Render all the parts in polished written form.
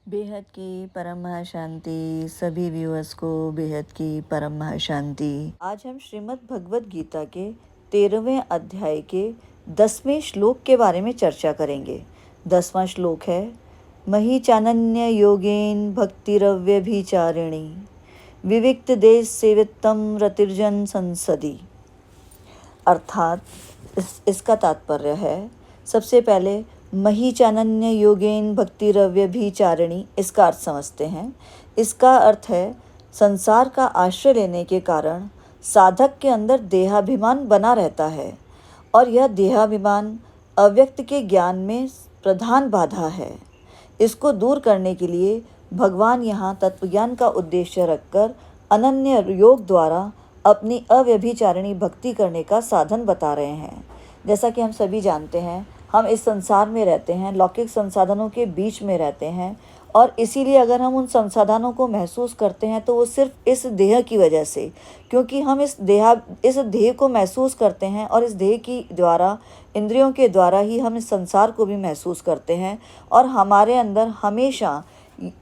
बेहद की परम महाशांति। सभी व्यूअर्स को बेहद की परम महाशांति। आज हम श्रीमद् भगवद गीता के 13वें अध्याय के 10वें श्लोक के बारे में चर्चा करेंगे। 10वां श्लोक है, मही चानन्य योगेन भक्तिरव्यभिचारिणी विविक्त देश सेवितम रतिर्जन संसदी। अर्थात इसका तात्पर्य है, सबसे पहले मही चानन्य योगेन भक्तिरव्यभिचारिणी, इसका अर्थ समझते हैं। इसका अर्थ है, संसार का आश्रय लेने के कारण साधक के अंदर देहाभिमान बना रहता है और यह देहाभिमान अव्यक्त के ज्ञान में प्रधान बाधा है। इसको दूर करने के लिए भगवान यहाँ तत्वज्ञान का उद्देश्य रखकर अनन्य योग द्वारा अपनी अव्यभिचारिणी भक्ति करने का साधन बता रहे हैं। जैसा कि हम सभी जानते हैं, हम इस संसार में रहते हैं, लौकिक संसाधनों के बीच में रहते हैं और इसीलिए अगर हम उन संसाधनों को महसूस करते हैं तो वो सिर्फ इस देह की वजह से, क्योंकि हम इस देह को महसूस करते हैं और इस देह की द्वारा, इंद्रियों के द्वारा ही हम इस संसार को भी महसूस करते हैं। और हमारे अंदर हमेशा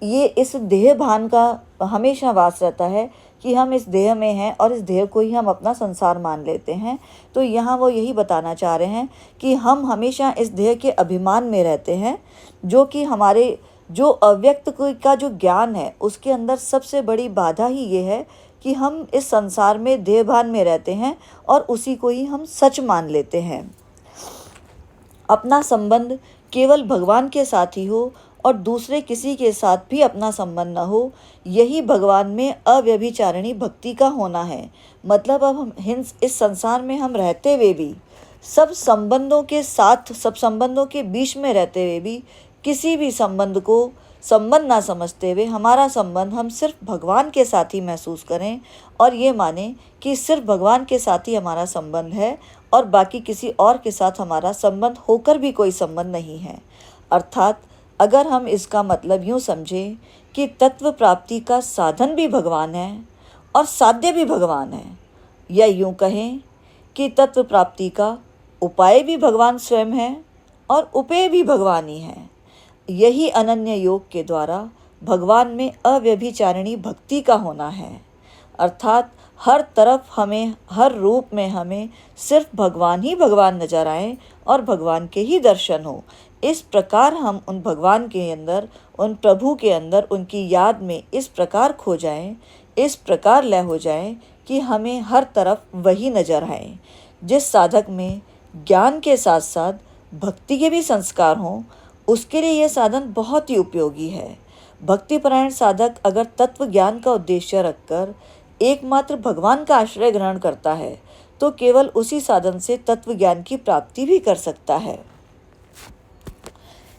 ये इस देह भान का हमेशा वास रहता है कि हम इस देह में हैं और इस देह को ही हम अपना संसार मान लेते हैं। तो यहाँ वो यही बताना चाह रहे हैं कि हम हमेशा इस देह के अभिमान में रहते हैं, जो कि हमारे जो अव्यक्त का जो ज्ञान है उसके अंदर सबसे बड़ी बाधा ही ये है कि हम इस संसार में देह भान में रहते हैं और उसी को ही हम सच मान लेते हैं। अपना संबंध केवल भगवान के साथ ही हो और दूसरे किसी के साथ भी अपना संबंध न हो, यही भगवान में अव्यभिचारिणी भक्ति का होना है। मतलब अब हम इस संसार में हम रहते हुए भी सब संबंधों के साथ, सब संबंधों के बीच में रहते हुए भी किसी भी संबंध को संबंध ना समझते हुए हमारा संबंध हम सिर्फ भगवान के साथ ही महसूस करें और ये माने कि सिर्फ भगवान के साथ ही हमारा संबंध है और बाकी किसी और के साथ हमारा संबंध होकर भी कोई संबंध नहीं है। अर्थात अगर हम इसका मतलब यूँ समझें कि तत्व प्राप्ति का साधन भी भगवान है और साध्य भी भगवान है, या यूँ कहें कि तत्व प्राप्ति का उपाय भी भगवान स्वयं है और उपेय भी भगवान ही है। यही अनन्य योग के द्वारा भगवान में अव्यभिचारिणी भक्ति का होना है। अर्थात हर तरफ हमें, हर रूप में हमें सिर्फ भगवान ही भगवान नजर आए और भगवान के ही दर्शन हो। इस प्रकार हम उन भगवान के अंदर, उन प्रभु के अंदर, उनकी याद में इस प्रकार खो जाएं, इस प्रकार लय हो जाएं कि हमें हर तरफ वही नजर आए। जिस साधक में ज्ञान के साथ साथ भक्ति के भी संस्कार हों, उसके लिए यह साधन बहुत ही उपयोगी है। भक्तिपरायण साधक अगर तत्व ज्ञान का उद्देश्य रखकर एकमात्र भगवान का आश्रय ग्रहण करता है तो केवल उसी साधन से तत्व ज्ञान की प्राप्ति भी कर सकता है।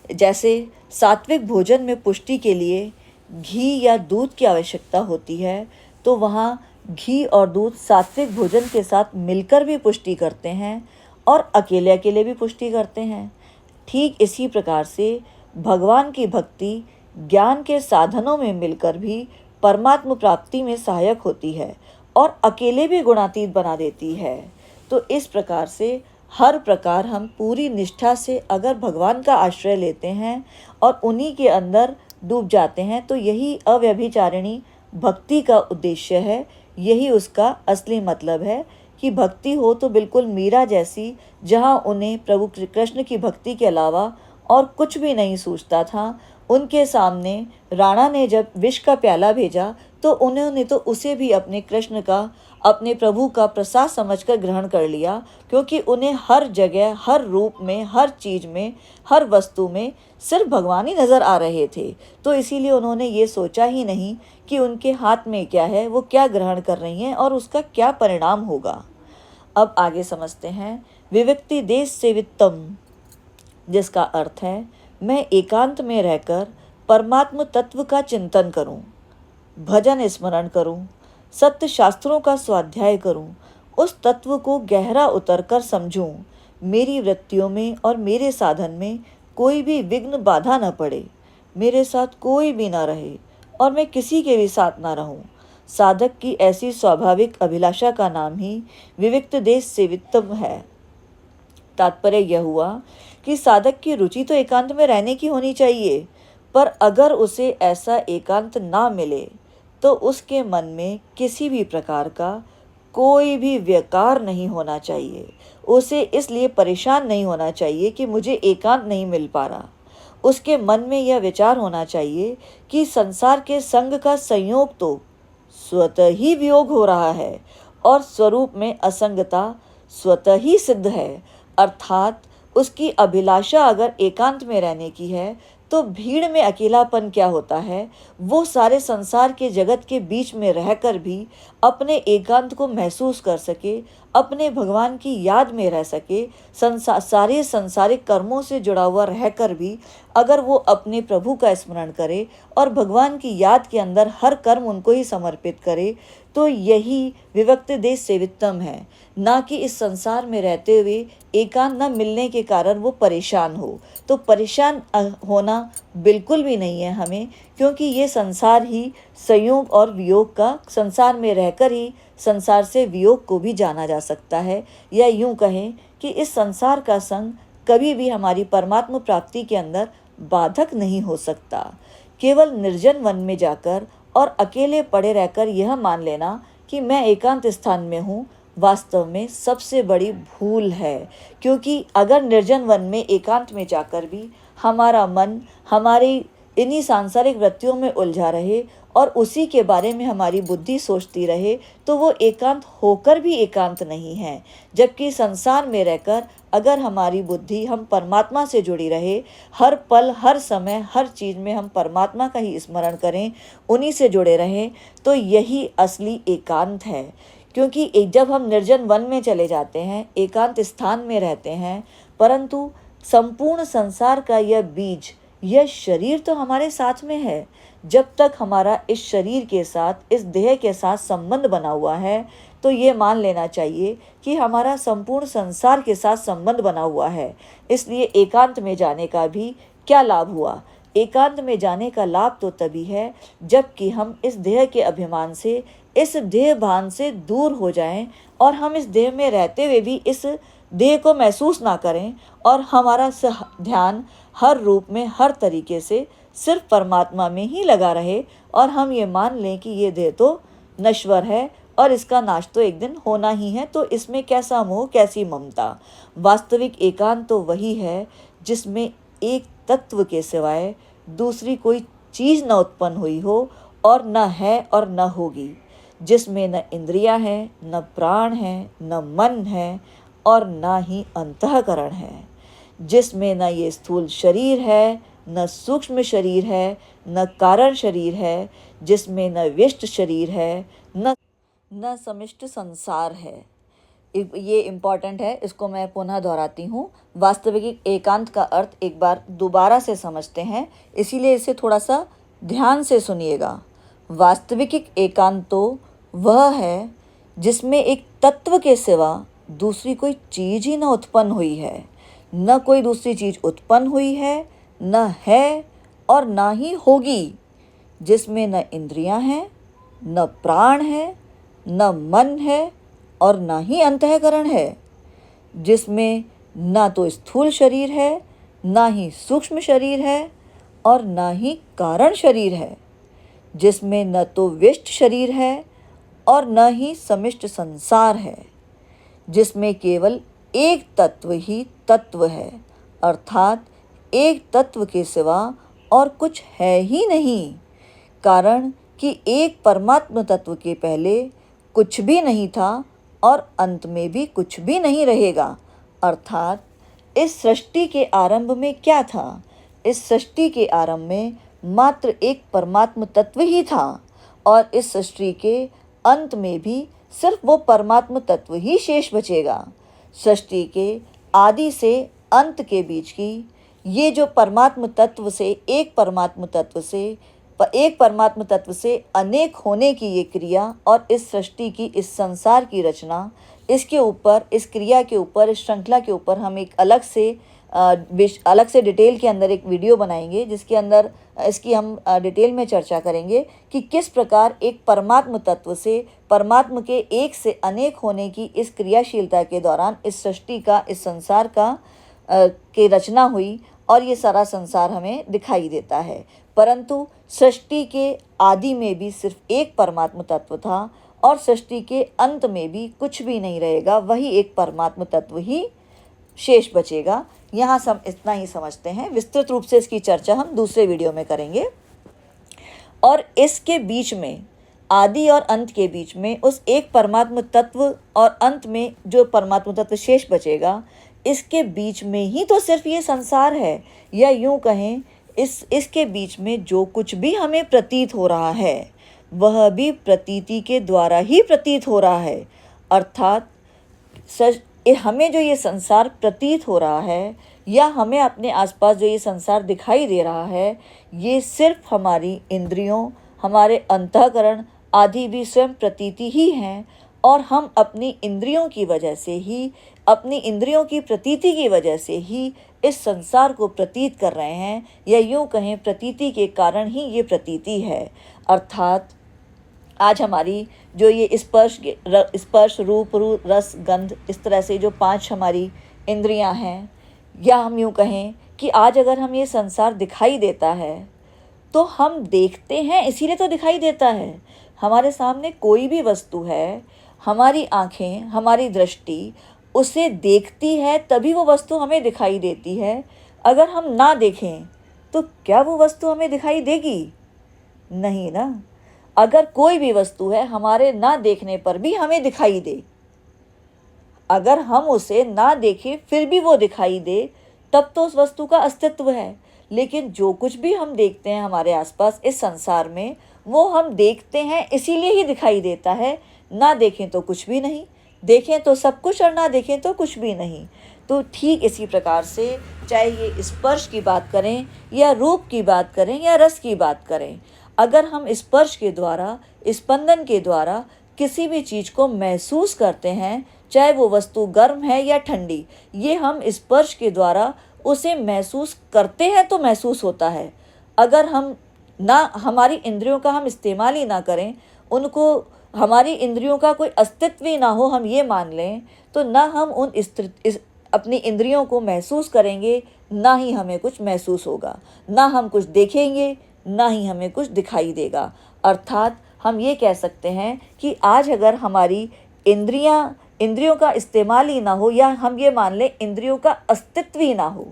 जैसे सात्विक भोजन में पुष्टि के लिए घी या दूध की आवश्यकता होती है, तो वहाँ घी और दूध सात्विक भोजन के साथ मिलकर भी पुष्टि करते हैं और अकेले अकेले भी पुष्टि करते हैं। ठीक इसी प्रकार से भगवान की भक्ति ज्ञान के साधनों में मिलकर भी परमात्म प्राप्ति में सहायक होती है और अकेले भी गुणातीत बना देती है। तो इस प्रकार से हर प्रकार हम पूरी निष्ठा से अगर भगवान का आश्रय लेते हैं और उन्हीं के अंदर डूब जाते हैं तो यही अव्यभिचारिणी भक्ति का उद्देश्य है। यही उसका असली मतलब है कि भक्ति हो तो बिल्कुल मीरा जैसी, जहाँ उन्हें प्रभु कृष्ण की भक्ति के अलावा और कुछ भी नहीं सूझता था। उनके सामने राणा ने जब विष का प्याला भेजा तो उन्होंने तो उसे भी अपने कृष्ण का, अपने प्रभु का प्रसाद समझकर ग्रहण कर लिया, क्योंकि उन्हें हर जगह, हर रूप में, हर चीज़ में, हर वस्तु में सिर्फ भगवान ही नज़र आ रहे थे। तो इसीलिए उन्होंने ये सोचा ही नहीं कि उनके हाथ में क्या है, वो क्या ग्रहण कर रही हैं और उसका क्या परिणाम होगा। अब आगे समझते हैं विविक्ति देश सेवितम, जिसका अर्थ है मैं एकांत में रहकर परमात्म तत्व का चिंतन करूं, भजन स्मरण करूं, सत्य शास्त्रों का स्वाध्याय करूं, उस तत्व को गहरा उतरकर समझूं, मेरी वृत्तियों में और मेरे साधन में कोई भी विघ्न बाधा न पड़े, मेरे साथ कोई भी ना रहे और मैं किसी के भी साथ ना रहूं। साधक की ऐसी स्वाभाविक अभिलाषा का नाम ही विविक्त देश सेवित्व है। तात्पर्य यह हुआ कि साधक की रुचि तो एकांत में रहने की होनी चाहिए, पर अगर उसे ऐसा एकांत ना मिले तो उसके मन में किसी भी प्रकार का कोई भी व्यकार नहीं होना चाहिए। उसे इसलिए परेशान नहीं होना चाहिए कि मुझे एकांत नहीं मिल पा रहा। उसके मन में यह विचार होना चाहिए कि संसार के संग का संयोग तो स्वतः ही वियोग हो रहा है और स्वरूप में असंगता स्वतः ही सिद्ध है। अर्थात उसकी अभिलाषा अगर एकांत में रहने की है तो भीड़ में अकेलापन क्या होता है, वो सारे संसार के जगत के बीच में रहकर भी अपने एकांत को महसूस कर सके, अपने भगवान की याद में रह सके, सारे संसारिक कर्मों से जुड़ा हुआ रहकर भी अगर वो अपने प्रभु का स्मरण करे और भगवान की याद के अंदर हर कर्म उनको ही समर्पित करे, तो यही विविक्त देश सेवित्तम है। ना कि इस संसार में रहते हुए एकांत न मिलने के कारण वो परेशान हो। तो परेशान होना बिल्कुल भी नहीं है हमें, क्योंकि ये संसार ही संयोग और वियोग का, संसार में रहकर ही संसार से वियोग को भी जाना जा सकता है। या यूं कहें कि इस संसार का संग कभी भी हमारी परमात्मा प्राप्ति के अंदर बाधक नहीं हो सकता। केवल निर्जन वन में जाकर और अकेले पड़े रहकर यह मान लेना कि मैं एकांत स्थान में हूँ, वास्तव में सबसे बड़ी भूल है। क्योंकि अगर निर्जन वन में एकांत में जाकर भी हमारा मन हमारी इन्हीं सांसारिक वृत्तियों में उलझा रहे और उसी के बारे में हमारी बुद्धि सोचती रहे, तो वो एकांत होकर भी एकांत नहीं है। जबकि संसार में रहकर अगर हमारी बुद्धि हम परमात्मा से जुड़ी रहे, हर पल हर समय हर चीज़ में हम परमात्मा का ही स्मरण करें, उन्हीं से जुड़े रहें, तो यही असली एकांत है। क्योंकि जब हम निर्जन वन में चले जाते हैं, एकांत स्थान में रहते हैं, परंतु संपूर्ण संसार का यह बीज, यह शरीर तो हमारे साथ में है। जब तक हमारा इस शरीर के साथ, इस देह के साथ संबंध बना हुआ है, तो ये मान लेना चाहिए कि हमारा संपूर्ण संसार के साथ संबंध बना हुआ है। इसलिए एकांत में जाने का भी क्या लाभ हुआ? एकांत में जाने का लाभ तो तभी है जबकि हम इस देह के अभिमान से, इस देह भान से दूर हो जाएं और हम इस देह में रहते हुए भी इस देह को महसूस ना करें और हमारा ध्यान हर रूप में, हर तरीके से सिर्फ परमात्मा में ही लगा रहे और हम ये मान लें कि ये देह तो नश्वर है और इसका नाश तो एक दिन होना ही है, तो इसमें कैसा मोह, कैसी ममता। वास्तविक एकांत तो वही है जिसमें एक तत्व के सिवाय दूसरी कोई चीज़ न उत्पन्न हुई हो और न है और न होगी, जिसमें न इंद्रियां हैं, न प्राण हैं, न मन है और न ही अंतःकरण है, जिसमें न ये स्थूल शरीर है, न सूक्ष्म शरीर है, न कारण शरीर है, जिसमें न विष्ट शरीर है, न समिष्ट संसार है। ये इम्पॉर्टेंट है, इसको मैं पुनः दोहराती हूँ। वास्तविक एकांत का अर्थ एक बार दोबारा से समझते हैं, इसीलिए इसे थोड़ा सा ध्यान से सुनिएगा। वास्तविक एकांत तो वह है जिसमें एक तत्व के सिवा दूसरी कोई चीज़ ही न उत्पन्न हुई है, न कोई दूसरी चीज़ उत्पन्न हुई है, न है और न ही होगी, जिसमें न इंद्रियां हैं, न प्राण है, न मन है और न ही अंतःकरण है, जिसमें न तो स्थूल शरीर है, न ही सूक्ष्म शरीर है और न ही कारण शरीर है, जिसमें न तो विष्ट शरीर है और न ही समिष्ट संसार है, जिसमें केवल एक तत्व ही तत्व है, अर्थात एक तत्व के सिवा और कुछ है ही नहीं। कारण कि एक परमात्म तत्व के पहले कुछ भी नहीं था और अंत में भी कुछ भी नहीं रहेगा। अर्थात इस सृष्टि के आरंभ में क्या था? इस सृष्टि के आरंभ में मात्र एक परमात्म तत्व ही था और इस सृष्टि के अंत में भी सिर्फ वो परमात्म तत्व ही शेष बचेगा। सृष्टि के आदि से अंत के बीच की ये जो परमात्म तत्व से एक परमात्म तत्व से अनेक होने की ये क्रिया और इस सृष्टि की, इस संसार की रचना, इसके ऊपर, इस क्रिया के ऊपर, इस श्रृंखला के ऊपर हम एक अलग से डिटेल के अंदर एक वीडियो बनाएंगे, जिसके अंदर इसकी हम डिटेल में चर्चा करेंगे कि किस प्रकार एक परमात्म तत्व से, परमात्म के एक से अनेक होने की इस क्रियाशीलता के दौरान इस सृष्टि का, इस संसार का की रचना हुई और ये सारा संसार हमें दिखाई देता है। परंतु सृष्टि के आदि में भी सिर्फ एक परमात्म तत्व था और सृष्टि के अंत में भी कुछ भी नहीं रहेगा, वही एक परमात्म तत्व ही शेष बचेगा। यहाँ हम इतना ही समझते हैं। विस्तृत रूप से इसकी चर्चा हम दूसरे वीडियो में करेंगे। और इसके बीच में, आदि और अंत के बीच में, उस एक परमात्म तत्व और अंत में जो परमात्म तत्व शेष बचेगा, इसके बीच में ही तो सिर्फ ये संसार है। या यूँ कहें, इसके बीच में जो कुछ भी हमें प्रतीत हो रहा है वह भी प्रतीति के द्वारा ही प्रतीत हो रहा है। अर्थात हमें जो ये संसार प्रतीत हो रहा है या हमें अपने आसपास जो ये संसार दिखाई दे रहा है, ये सिर्फ हमारी इंद्रियों, हमारे अंतःकरण आदि भी स्वयं प्रतीति ही हैं। और हम अपनी इंद्रियों की वजह से ही, अपनी इंद्रियों की प्रतीति की वजह से ही इस संसार को प्रतीत कर रहे हैं, या यूँ कहें प्रतीति के कारण ही ये प्रतीति है। अर्थात आज हमारी जो ये स्पर्श रूप रस गंध, इस तरह से जो 5 हमारी इंद्रियां हैं, या हम यूँ कहें कि आज अगर हम ये संसार दिखाई देता है तो हम देखते हैं, इसीलिए तो दिखाई देता है। हमारे सामने कोई भी वस्तु है, हमारी आँखें, हमारी दृष्टि उसे देखती है, तभी वो वस्तु हमें दिखाई देती है। अगर हम ना देखें तो क्या वो वस्तु हमें दिखाई देगी? नहीं ना। अगर कोई भी वस्तु है हमारे ना देखने पर भी हमें दिखाई दे, अगर हम उसे ना देखें फिर भी वो दिखाई दे, तब तो उस वस्तु का अस्तित्व है। लेकिन जो कुछ भी हम देखते हैं हमारे आसपास इस संसार में, वो हम देखते हैं इसीलिए ही दिखाई देता है। ना देखें तो कुछ भी नहीं, देखें तो सब कुछ और ना देखें तो कुछ भी नहीं। तो ठीक इसी प्रकार से, चाहे ये स्पर्श की बात करें या रूप की बात करें या रस की बात करें, अगर हम स्पर्श के द्वारा, स्पंदन के द्वारा किसी भी चीज़ को महसूस करते हैं, चाहे वो वस्तु गर्म है या ठंडी, ये हम स्पर्श के द्वारा उसे महसूस करते हैं तो महसूस होता है। अगर हम ना, हमारी इंद्रियों का हम इस्तेमाल ही ना करें, उनको, हमारी इंद्रियों का कोई अस्तित्व ही ना हो, हम ये मान लें, तो ना हम अपनी इंद्रियों को महसूस करेंगे, ना ही हमें कुछ महसूस होगा, ना हम कुछ देखेंगे, ना ही हमें कुछ दिखाई देगा। अर्थात हम ये कह सकते हैं कि आज अगर हमारी इंद्रियों का इस्तेमाल ही ना हो, या हम ये मान लें इंद्रियों का अस्तित्व ही ना हो,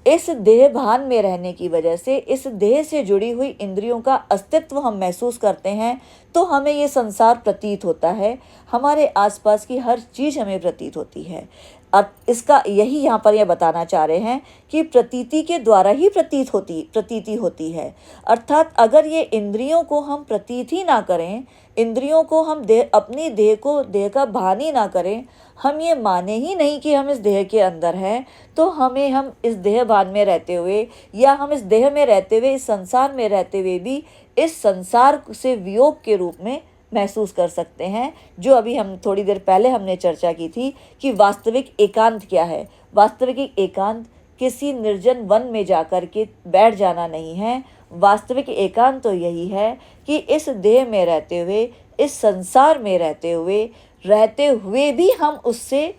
इस देह भान में रहने की वजह से, इस देह से जुड़ी हुई इंद्रियों का अस्तित्व हम महसूस करते हैं, तो हमें ये संसार प्रतीत होता है, हमारे आसपास की हर चीज़ हमें प्रतीत होती है। अब इसका यही यहाँ पर यह बताना चाह रहे हैं कि प्रतीति के द्वारा ही प्रतीति होती है। अर्थात अगर ये इंद्रियों को हम प्रतीत ही ना करें, इंद्रियों को हम अपनी देह का भान ही ना करें, हम ये माने ही नहीं कि हम इस देह के अंदर हैं, तो हम इस देह भान में रहते हुए, या हम इस देह में रहते हुए, इस संसार में रहते हुए भी इस संसार से वियोग के रूप में महसूस कर सकते हैं। जो अभी हम थोड़ी देर पहले हमने चर्चा की थी कि वास्तविक एकांत क्या है। वास्तविक एकांत किसी निर्जन वन में जाकर के बैठ जाना नहीं है। वास्तविक एकांत तो यही है कि इस देह में रहते हुए, इस संसार में रहते हुए भी हम उससे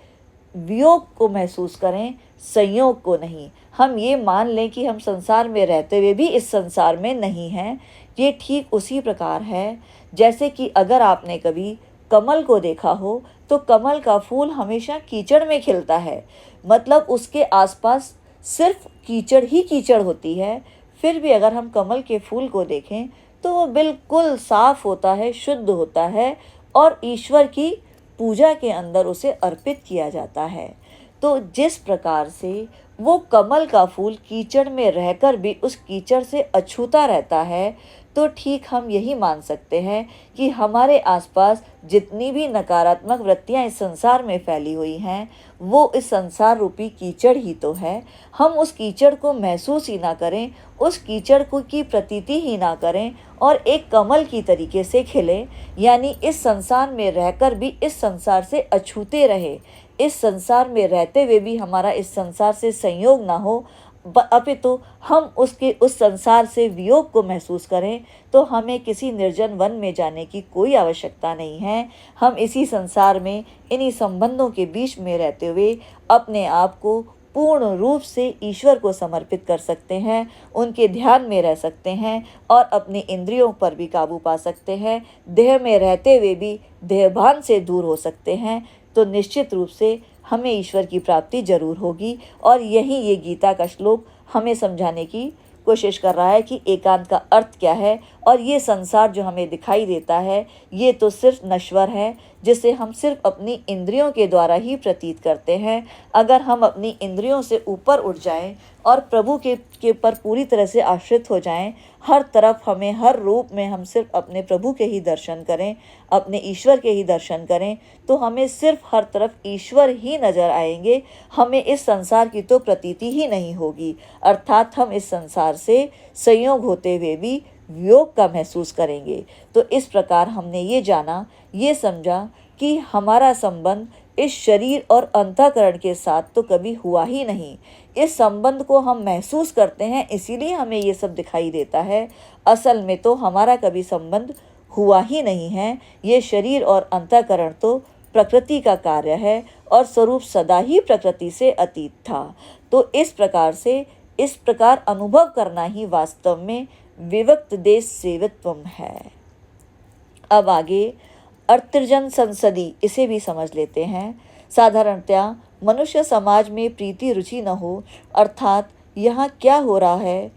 वियोग को महसूस करें, संयोग को नहीं। हम ये मान लें कि हम संसार में रहते हुए भी इस संसार में नहीं हैं। ये ठीक उसी प्रकार है जैसे कि अगर आपने कभी कमल को देखा हो, तो कमल का फूल हमेशा कीचड़ में खिलता है, मतलब उसके आसपास सिर्फ कीचड़ ही कीचड़ होती है। फिर भी अगर हम कमल के फूल को देखें तो वो बिल्कुल साफ होता है, शुद्ध होता है, और ईश्वर की पूजा के अंदर उसे अर्पित किया जाता है। तो जिस प्रकार से वो कमल का फूल कीचड़ में रहकर भी उस कीचड़ से अछूता रहता है, तो ठीक हम यही मान सकते हैं कि हमारे आसपास जितनी भी नकारात्मक वृत्तियां इस संसार में फैली हुई हैं, वो इस संसार रूपी कीचड़ ही तो है। हम उस कीचड़ को महसूस ही ना करें, उस कीचड़ को की प्रतीति ही ना करें, और एक कमल की तरीके से खिलें, यानी इस संसार में रहकर भी इस संसार से अछूते रहे, इस संसार में रहते हुए भी हमारा इस संसार से संयोग ना हो, अपितु हम उस संसार से वियोग को महसूस करें। तो हमें किसी निर्जन वन में जाने की कोई आवश्यकता नहीं है। हम इसी संसार में, इन्हीं संबंधों के बीच में रहते हुए अपने आप को पूर्ण रूप से ईश्वर को समर्पित कर सकते हैं, उनके ध्यान में रह सकते हैं और अपनी इंद्रियों पर भी काबू पा सकते हैं, देह में रहते हुए भी देहभान से दूर हो सकते हैं, तो निश्चित रूप से हमें ईश्वर की प्राप्ति जरूर होगी। और यही ये गीता का श्लोक हमें समझाने की कोशिश कर रहा है कि एकांत का अर्थ क्या है। और ये संसार जो हमें दिखाई देता है ये तो सिर्फ नश्वर है, जिसे हम सिर्फ अपनी इंद्रियों के द्वारा ही प्रतीत करते हैं। अगर हम अपनी इंद्रियों से ऊपर उठ जाएं और प्रभु के पर पूरी तरह से आश्रित हो जाएं, हर तरफ हमें हर रूप में हम सिर्फ अपने प्रभु के ही दर्शन करें, अपने ईश्वर के ही दर्शन करें, तो हमें सिर्फ हर तरफ ईश्वर ही नज़र आएंगे। हमें इस संसार की तो प्रतीति ही नहीं होगी, अर्थात हम इस संसार से संयोग होते हुए भी वियोग का महसूस करेंगे। तो इस प्रकार हमने ये जाना, ये समझा कि हमारा संबंध इस शरीर और अंतःकरण के साथ तो कभी हुआ ही नहीं। इस संबंध को हम महसूस करते हैं, इसीलिए हमें ये सब दिखाई देता है। असल में तो हमारा कभी संबंध हुआ ही नहीं है। ये शरीर और अंतःकरण तो प्रकृति का कार्य है और स्वरूप सदा ही प्रकृति से अतीत था। तो इस प्रकार अनुभव करना ही वास्तव में विविक्त देश सेवित्वम है। अब आगे अर्तजन संसदी, इसे भी समझ लेते हैं। साधारणतया मनुष्य समाज में प्रीति रुचि न हो, अर्थात यहाँ क्या हो रहा है,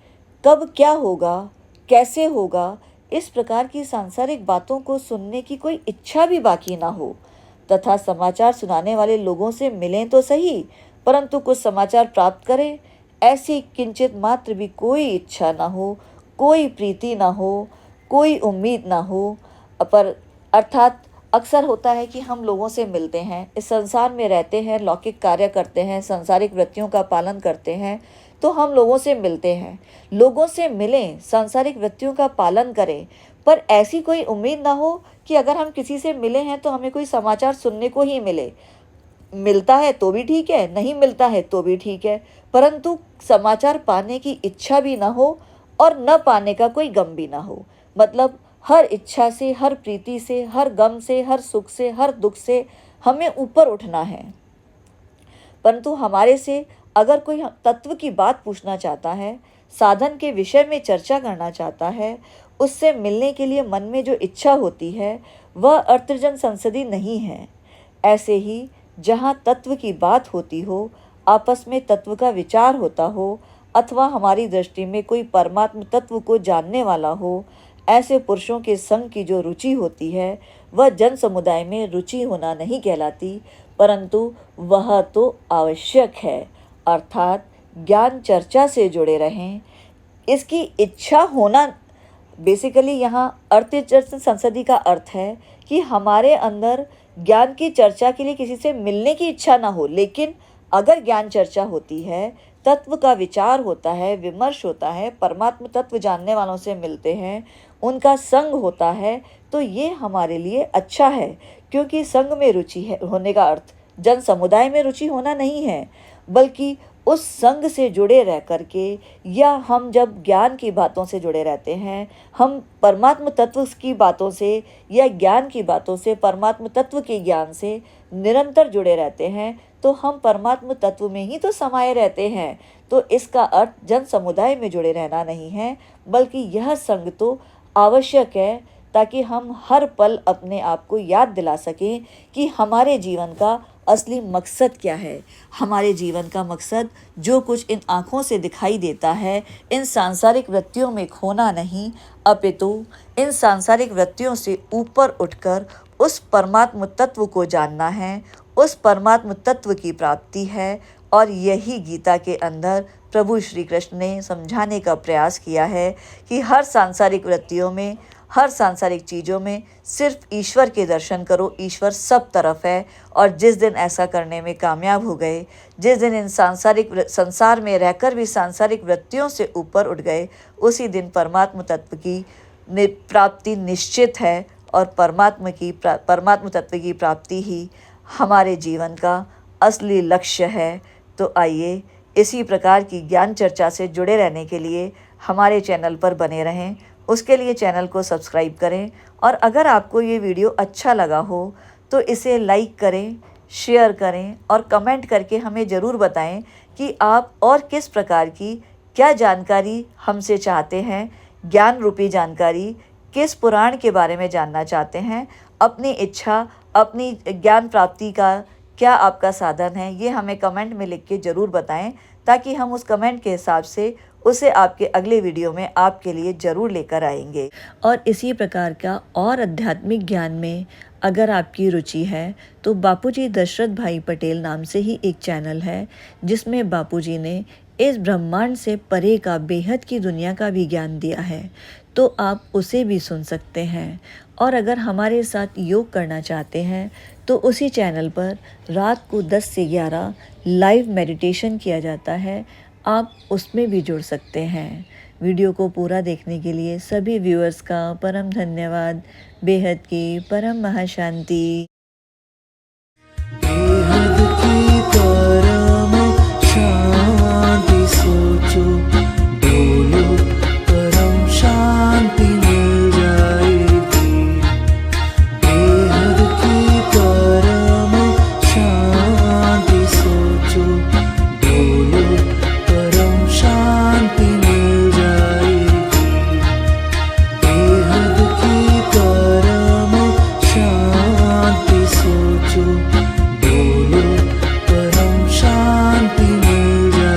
कब क्या होगा, कैसे होगा, इस प्रकार की सांसारिक बातों को सुनने की कोई इच्छा भी बाकी ना हो, तथा समाचार सुनाने वाले लोगों से मिलें तो सही, परंतु कुछ समाचार प्राप्त करें, ऐसी किंचित मात्र भी कोई इच्छा ना हो, कोई प्रीति ना हो, कोई उम्मीद ना हो। पर अर्थात अक्सर होता है कि हम लोगों से मिलते हैं, इस संसार में रहते हैं, लौकिक कार्य करते हैं, सांसारिक वृत्तियों का पालन करते हैं, तो हम लोगों से मिलते हैं, लोगों से मिलें, सांसारिक वृत्तियों का पालन करें, पर ऐसी कोई उम्मीद ना हो कि अगर हम किसी से मिले हैं तो हमें कोई समाचार सुनने को ही मिले। मिलता है तो भी ठीक है, नहीं मिलता है तो भी ठीक है, परंतु समाचार पाने की इच्छा भी ना हो और न पाने का कोई गम भी ना हो। मतलब हर इच्छा से, हर प्रीति से, हर गम से, हर सुख से, हर दुख से हमें ऊपर उठना है। परंतु हमारे से अगर कोई तत्व की बात पूछना चाहता है, साधन के विषय में चर्चा करना चाहता है, उससे मिलने के लिए मन में जो इच्छा होती है वह अर्तजन संसदी नहीं है। ऐसे ही जहाँ तत्व की बात होती हो, आपस में तत्व का विचार होता हो, अथवा हमारी दृष्टि में कोई परमात्म तत्व को जानने वाला हो, ऐसे पुरुषों के संग की जो रुचि होती है वह जन समुदाय में रुचि होना नहीं कहलाती, परंतु वह तो आवश्यक है। अर्थात ज्ञान चर्चा से जुड़े रहें, इसकी इच्छा होना। बेसिकली यहाँ अर्तजन संसदी का अर्थ है कि हमारे अंदर ज्ञान की चर्चा के लिए किसी से मिलने की इच्छा ना हो, लेकिन अगर ज्ञान चर्चा होती है, तत्व का विचार होता है, विमर्श होता है, परमात्म तत्व जानने वालों से मिलते हैं, उनका संग होता है, तो ये हमारे लिए अच्छा है। क्योंकि संग में रुचि है होने का अर्थ जन समुदाय में रुचि होना नहीं है, बल्कि उस संग से जुड़े रह करके, या हम जब ज्ञान की बातों से जुड़े रहते हैं, हम परमात्म तत्व की बातों से या ज्ञान की बातों से, परमात्म तत्व के ज्ञान से निरंतर जुड़े रहते हैं, तो हम परमात्म तत्व में ही तो समाये रहते हैं। तो इसका अर्थ जन समुदाय में जुड़े रहना नहीं है, बल्कि यह संग तो आवश्यक है, ताकि हम हर पल अपने आप को याद दिला सकें कि हमारे जीवन का असली मकसद क्या है। हमारे जीवन का मकसद जो कुछ इन आँखों से दिखाई देता है, इन सांसारिक वृत्तियों में खोना नहीं, अपितु इन सांसारिक वृत्तियों से ऊपर उठकर उस परमात्म तत्व को जानना है, उस परमात्म तत्व की प्राप्ति है। और यही गीता के अंदर प्रभु श्री कृष्ण ने समझाने का प्रयास किया है कि हर सांसारिक वृत्तियों में, हर सांसारिक चीज़ों में सिर्फ ईश्वर के दर्शन करो। ईश्वर सब तरफ है, और जिस दिन ऐसा करने में कामयाब हो गए, जिस दिन इन संसार में रहकर भी सांसारिक वृत्तियों से ऊपर उठ गए, उसी दिन परमात्म तत्व की प्राप्ति निश्चित है। और परमात्म तत्व की प्राप्ति ही हमारे जीवन का असली लक्ष्य है। तो आइए इसी प्रकार की ज्ञान चर्चा से जुड़े रहने के लिए हमारे चैनल पर बने रहें। उसके लिए चैनल को सब्सक्राइब करें, और अगर आपको ये वीडियो अच्छा लगा हो तो इसे लाइक करें, शेयर करें और कमेंट करके हमें ज़रूर बताएं कि आप और किस प्रकार की क्या जानकारी हमसे चाहते हैं, ज्ञान रूपी जानकारी, किस पुराण के बारे में जानना चाहते हैं, अपनी इच्छा, अपनी ज्ञान प्राप्ति का क्या आपका साधन है, ये हमें कमेंट में लिख के ज़रूर बताएं, ताकि हम उस कमेंट के हिसाब से उसे आपके अगले वीडियो में आपके लिए ज़रूर लेकर आएंगे। और इसी प्रकार का और आध्यात्मिक ज्ञान में अगर आपकी रुचि है तो बापूजी दशरथ भाई पटेल नाम से ही एक चैनल है, जिसमें बापूजी ने इस ब्रह्मांड से परे का, बेहद की दुनिया का भी ज्ञान दिया है, तो आप उसे भी सुन सकते हैं। और अगर हमारे साथ योग करना चाहते हैं तो उसी चैनल पर रात को 10 से 11 लाइव मेडिटेशन किया जाता है, आप उसमें भी जुड़ सकते हैं। वीडियो को पूरा देखने के लिए सभी व्यूअर्स का परम धन्यवाद। बेहद की परम महाशांति।